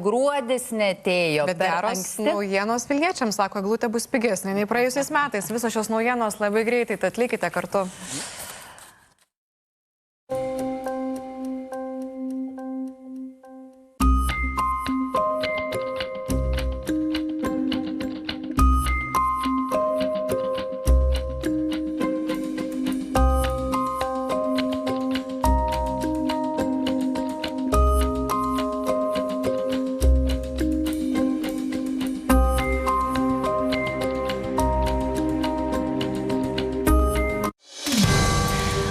Gruodis netėjo. Bet geros naujienos vilniečiams, sako, eglutė bus pigesnė nei praėjusiais metais. Visos šios naujienos labai greitai, tad likite kartu.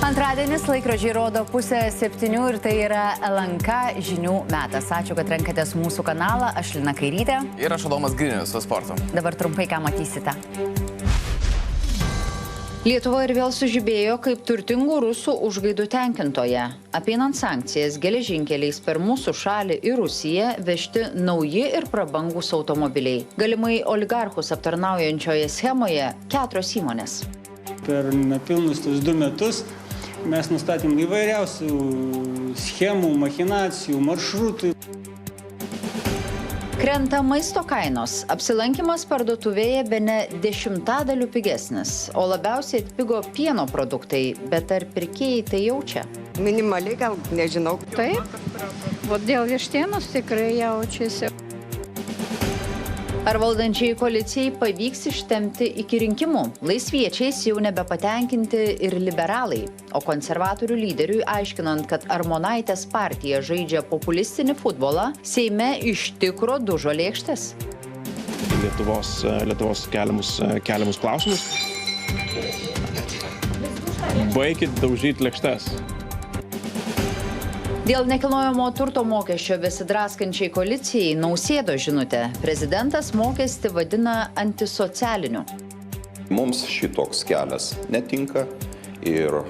Antradienis laikrodžiai rodo 6:30 ir tai yra LNK žinių metas. Ačiū, kad renkatės mūsų kanalą. Aš Lina Kairytė. Ir aš Adomas Grinius su sportu. Dabar trumpai, ką matysite. Lietuva ir vėl sužibėjo kaip turtingų rusų užgaidų tenkintoje. Apeinant sankcijas geležinkeliais per mūsų šalį į Rusiją vežti nauji ir prabangus automobiliai. Galimai oligarchus aptarnaujančioje schemoje 4 įmonės. Per nepilnus 2 metus mes nustatėm įvairiausių schemų, machinacijų, maršrutų. Krenta maisto kainos. Apsilankimas parduotuvėje bene 10% pigesnis, o labiausiai atpigo pieno produktai, bet ar pirkėjai tai jaučia? Minimaliai gal, nežinau. Taip, o dėl vištienos tikrai jaučiasi. Ar valdančiai koalicijai pavyks ištempti iki rinkimų? Laisviečiais jau nebepatenkinti ir liberalai, o konservatorių lyderiui aiškinant, kad Armonaitės partija žaidžia populistinį futbolą, Seime iš tikro dužo lėkštės. Lietuvos keliamus klausimus. Baikit daužyti lėkštes. Dėl nekilnojamo turto mokesčio besidraskančiai koalicijai Nausėdos žinutė. Prezidentas mokestį vadina antisocialiniu. Mums šitoks kelias netinka ir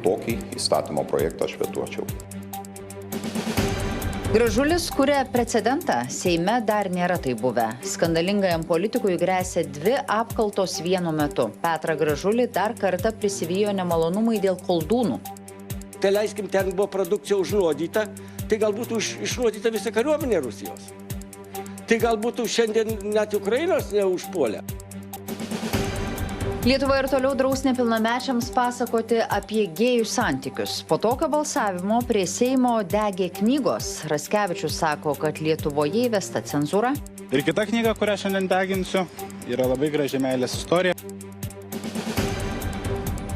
tokį įstatymo projektą aš vetuočiau. Gražulis kuria precedentą. Seime dar nėra tai buvę. Skandalingajam politikui gresia 2 apkaltos vienu metu. Petrą Gražulį dar kartą prisivijo nemalonumai dėl koldūnų. Tai leiskim, ten buvo produkcija užnuodyta, tai galbūt išnuodyta visa kariuomenė Rusijos. Tai galbūt šiandien net Ukrainos neužpuolė. Lietuva ir toliau draus nepilnamečiams pasakoti apie gėjų santykius. Po tokio balsavimo prie Seimo degė knygos. Raskevičius sako, kad Lietuvoje įvesta cenzūra. Ir kita knyga, kurią šiandien deginsiu, yra labai graži meilės istorija.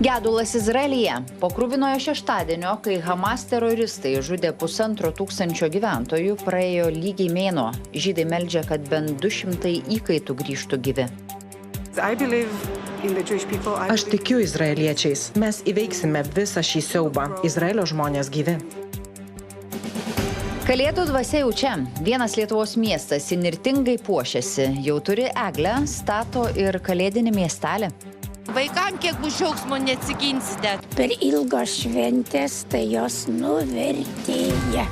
Gedulas Izraelyje. Po kruvinojo šeštadienio, kai Hamas teroristai žudė 1,5 gyventojų, praėjo lygiai mėnuo. Žydai meldžia, kad bent 200 įkaitų grįžtų gyvi. Aš tikiu izraeliečiais. Mes įveiksime visą šį siaubą. Izraelio žmonės gyvi. Kalėdų dvasia jau čia. Vienas Lietuvos miestas įnirtingai puošiasi. Jau turi eglę, stato ir kalėdinį miestelį. Vaikam kiek bus džiaugsmo neatsiginsite. Per ilgos šventės tai jos nuvertėja.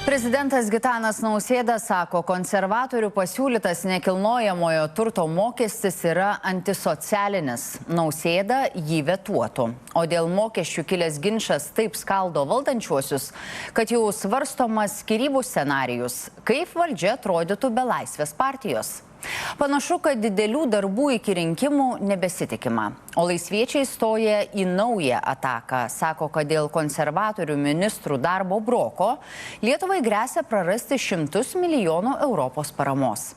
Prezidentas Gitanas Nausėda sako, konservatorių pasiūlytas nekilnojamojo turto mokestis yra antisocialinis. Nausėda jį vetuotų. O dėl mokesčių kilęs ginčas taip skaldo valdančiuosius, kad jau svarstomas skyrybų scenarijus, kaip valdžia atrodytų be Laisvės partijos. Panašu, kad didelių darbų iki rinkimų nebesitikima. O laisviečiai stoja į naują ataką. Sako, kad dėl konservatorių ministrų darbo broko Lietuvai gresia prarasti 100 milijonų Europos paramos.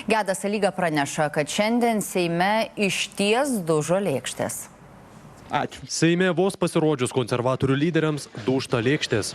Gedas Alyga praneša, kad šiandien Seime išties dužo lėkštės. Ačiū. Seime vos pasirodžius konservatorių lyderiams dūžta lėkštės.